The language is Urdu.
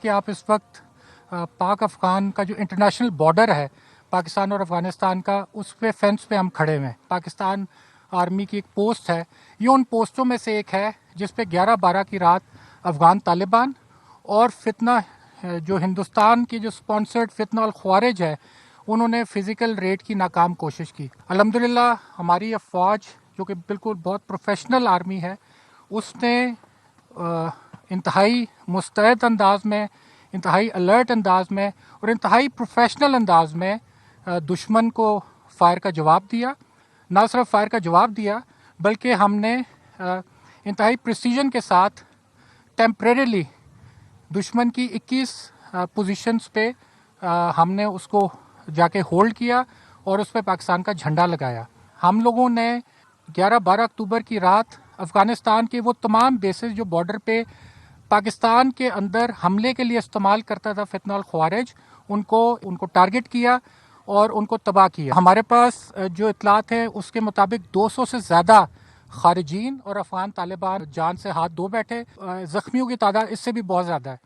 کہ آپ اس وقت پاک افغان کا جو انٹرنیشنل بارڈر ہے پاکستان اور افغانستان کا، اس پہ فینس پہ ہم کھڑے ہوئے ہیں۔ پاکستان آرمی کی ایک پوسٹ ہے، یہ ان پوسٹوں میں سے ایک ہے جس پہ 11/12 کی رات افغان طالبان اور فتنہ جو ہندوستان کی جو سپانسرڈ فتنہ الخوارج ہے، انہوں نے فزیکل ریڈ کی ناکام کوشش کی۔ الحمدللہ ہماری افواج جو کہ بالکل بہت پروفیشنل آرمی ہے، اس نے انتہائی مستعد انداز میں، انتہائی الرٹ انداز میں اور انتہائی پروفیشنل انداز میں دشمن کو فائر کا جواب دیا۔ نہ صرف فائر کا جواب دیا بلکہ ہم نے انتہائی پریسیجن کے ساتھ ٹیمپریریلی دشمن کی 21 پوزیشنز پہ ہم نے اس کو جا کے ہولڈ کیا اور اس پہ پاکستان کا جھنڈا لگایا۔ ہم لوگوں نے 11-12 اکتوبر کی رات افغانستان کے وہ تمام بیسز جو بارڈر پہ پاکستان کے اندر حملے کے لیے استعمال کرتا تھا فتنہ الخوارج، ان کو ٹارگٹ کیا اور ان کو تباہ کیا۔ ہمارے پاس جو اطلاعات ہیں اس کے مطابق 200 سے زیادہ خارجین اور افغان طالبان جان سے ہاتھ دھو بیٹھے۔ زخمیوں کی تعداد اس سے بھی بہت زیادہ ہے۔